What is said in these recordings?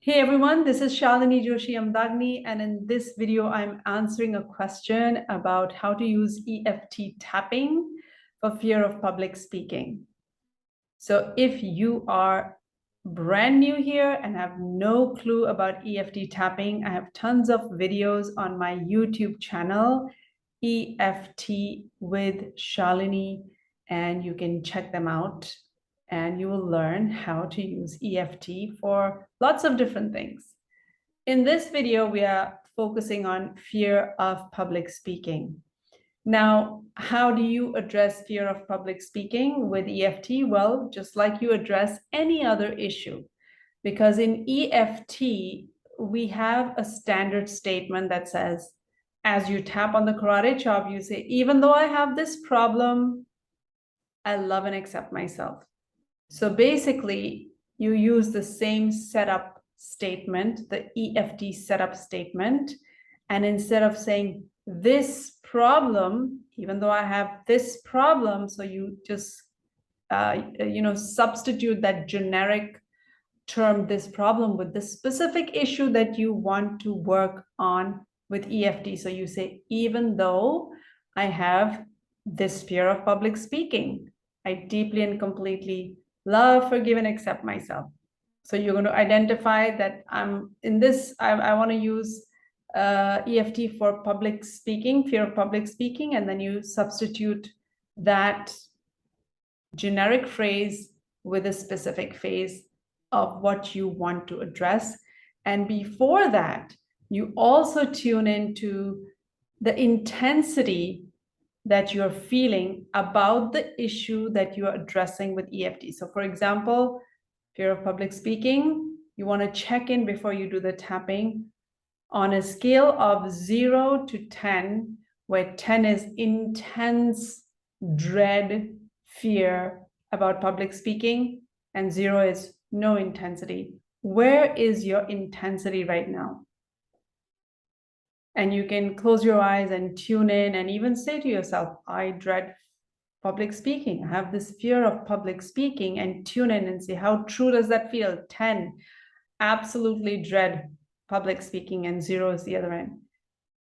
Hey everyone, this is Shalini Joshi Amdagni, and in this video, I'm answering a question about how to use EFT tapping for fear of public speaking. So if you are brand new here and have no clue about EFT tapping, I have tons of videos on my YouTube channel, EFT with Shalini, and you can check them out and you will learn how to use EFT for lots of different things. In this video, we are focusing on fear of public speaking. Now, how do you address fear of public speaking with EFT? Well, just like you address any other issue, because in EFT, we have a standard statement that says, as you tap on the karate chop, you say, even though I have this problem, I love and accept myself. So basically, you use the same setup statement, the EFT setup statement, and instead of saying this problem, even though I have this problem, so you just substitute that generic term, this problem, with the specific issue that you want to work on with EFT. So you say, even though I have this fear of public speaking, I deeply and completely love, forgive, and accept myself. So you're going to identify that I'm in this, I want to use EFT for public speaking, fear of public speaking, and then you substitute that generic phrase with a specific phase of what you want to address. And before that, you also tune into the intensity that you're feeling about the issue that you're addressing with EFT. So for example, fear of public speaking, you want to check in before you do the tapping on a scale of 0 to 10, where 10 is intense dread, fear about public speaking, and 0 is no intensity. Where is your intensity right now? And you can close your eyes and tune in and even say to yourself, I dread public speaking. I have this fear of public speaking, and tune in and see how true does that feel. 10, absolutely dread public speaking, and 0 is the other end.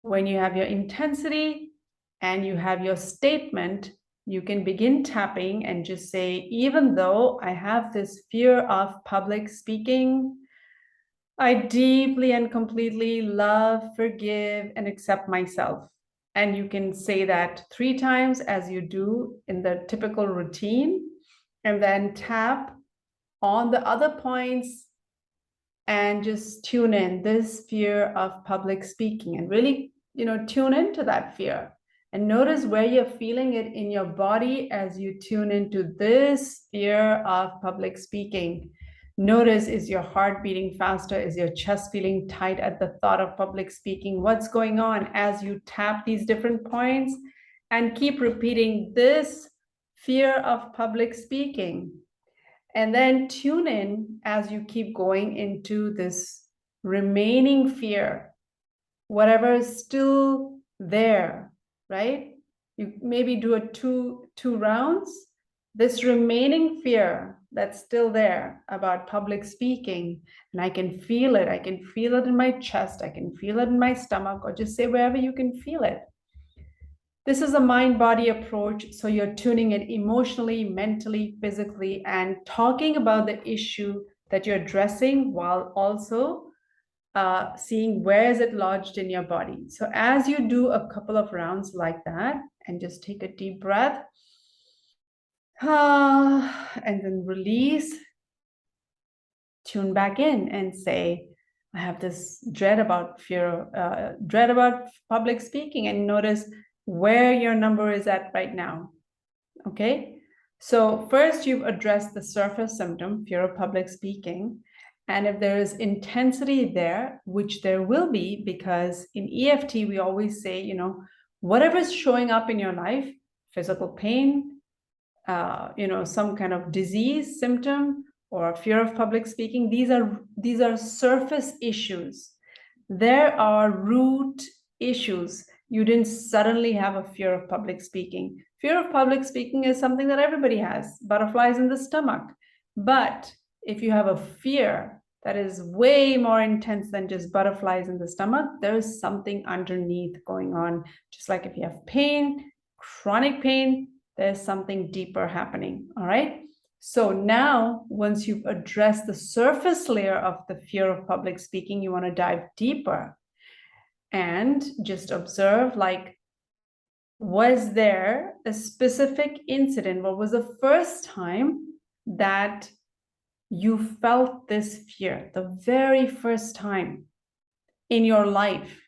When you have your intensity and you have your statement, you can begin tapping and just say, even though I have this fear of public speaking, I deeply and completely love, forgive, and accept myself. And you can say that 3 times as you do in the typical routine, and then tap on the other points and just tune in this fear of public speaking, and really, tune into that fear and notice where you're feeling it in your body as you tune into this fear of public speaking. Notice, is your heart beating faster? Is your chest feeling tight at the thought of public speaking? What's going on as you tap these different points? And keep repeating this fear of public speaking. And then tune in as you keep going into this remaining fear, whatever is still there, right? You maybe do a two rounds. This remaining fear that's still there about public speaking, and I can feel it. I can feel it in my chest. I can feel it in my stomach, or just say wherever you can feel it. This is a mind-body approach, so you're tuning in emotionally, mentally, physically, and talking about the issue that you're addressing while also seeing where is it lodged in your body. So as you do a couple of rounds like that, and just take a deep breath, and then release, tune back in and say, I have this dread about public speaking, and notice where your number is at right now. Okay, so first you've addressed the surface symptom, fear of public speaking. And if there is intensity there, which there will be, because in EFT, we always say, whatever is showing up in your life, physical pain, some kind of disease symptom, or fear of public speaking, these are surface issues. There are root issues. You didn't suddenly have a fear of public speaking. Fear of public speaking is something that everybody has, butterflies in the stomach. But if you have a fear that is way more intense than just butterflies in the stomach. There is something underneath going on. Just like if you have pain, chronic pain, there's something deeper happening. All right. So now, once you've addressed the surface layer of the fear of public speaking, you want to dive deeper and just observe, like, was there a specific incident? What was the first time that you felt this fear? The very first time in your life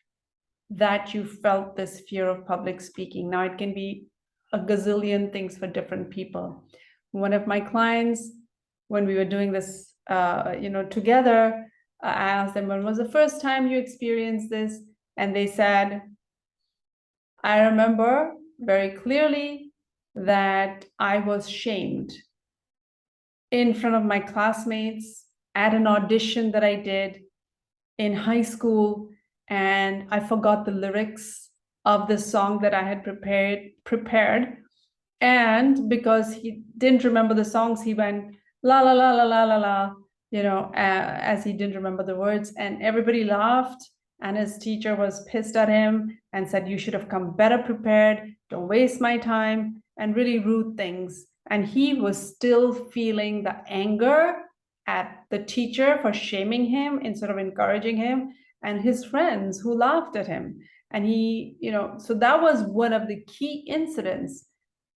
that you felt this fear of public speaking. Now, it can be a gazillion things for different people. One of my clients, when we were doing this, together, I asked them, when was the first time you experienced this? And they said, I remember very clearly that I was shamed in front of my classmates at an audition that I did in high school, and I forgot the lyrics of the song that I had prepared. And because he didn't remember the songs, he went la la la la la la la, as he didn't remember the words, and everybody laughed. And his teacher was pissed at him and said, you should have come better prepared, don't waste my time, and really rude things. And he was still feeling the anger at the teacher for shaming him instead of encouraging him, and his friends who laughed at him. And he, so that was one of the key incidents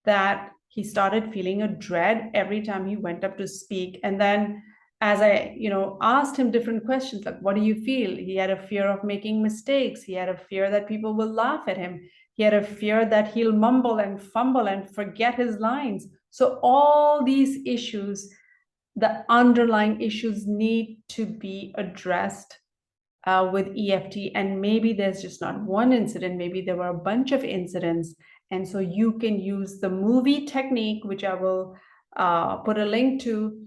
that he started feeling a dread every time he went up to speak. And then as I, asked him different questions, like, what do you feel? He had a fear of making mistakes. He had a fear that people will laugh at him. He had a fear that he'll mumble and fumble and forget his lines. So all these issues, the underlying issues, need to be addressed with EFT. And maybe there's just not one incident, maybe there were a bunch of incidents. And so you can use the movie technique, which I will put a link to,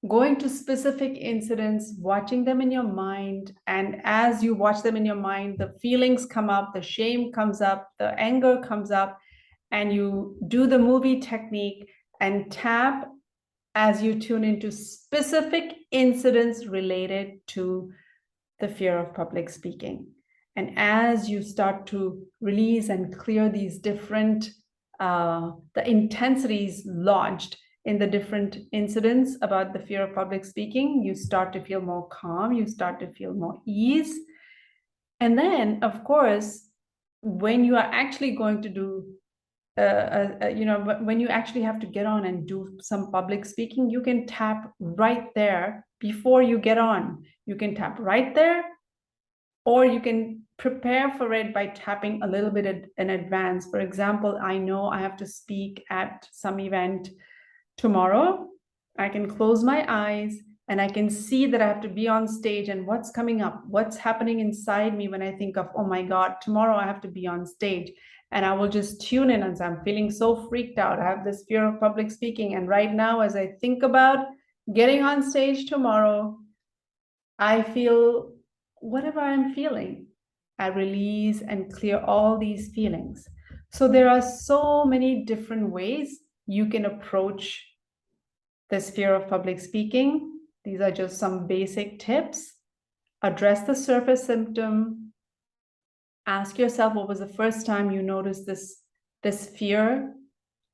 going to specific incidents, watching them in your mind. And as you watch them in your mind, the feelings come up, the shame comes up, the anger comes up, and you do the movie technique and tap as you tune into specific incidents related to the fear of public speaking. And as you start to release and clear these different, the intensities lodged in the different incidents about the fear of public speaking, you start to feel more calm, you start to feel more ease. And then, of course, when you are actually going to do, when you actually have to get on and do some public speaking, you can tap right there before you get on. You can tap right there, or you can prepare for it by tapping a little bit in advance. For example, I know I have to speak at some event tomorrow. I can close my eyes and I can see that I have to be on stage, and what's coming up, what's happening inside me when I think of, oh my God, tomorrow I have to be on stage. And I will just tune in as I'm feeling so freaked out. I have this fear of public speaking. And right now, as I think about getting on stage tomorrow, I feel whatever I'm feeling. I release and clear all these feelings. So there are so many different ways you can approach this fear of public speaking. These are just some basic tips. Address the surface symptom. Ask yourself, what was the first time you noticed this fear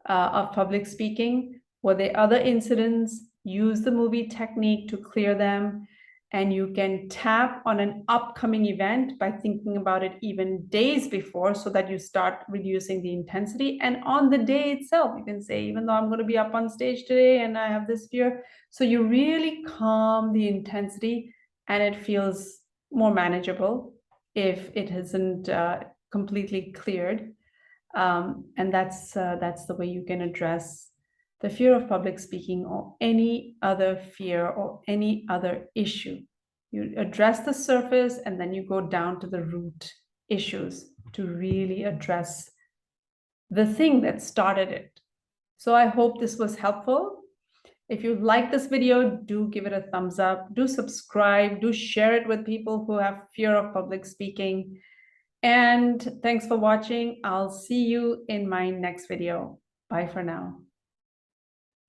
of public speaking? Were there other incidents? Use the movie technique to clear them. And you can tap on an upcoming event by thinking about it even days before, so that you start reducing the intensity. And on the day itself, you can say, even though I'm going to be up on stage today and I have this fear, so you really calm the intensity and it feels more manageable if it hasn't completely cleared. And that's the way you can address the fear of public speaking or any other fear or any other issue. You address the surface and then you go down to the root issues to really address the thing that started it. So I hope this was helpful. If you like this video, do give it a thumbs up, do subscribe, do share it with people who have fear of public speaking. And thanks for watching. I'll see you in my next video. Bye for now.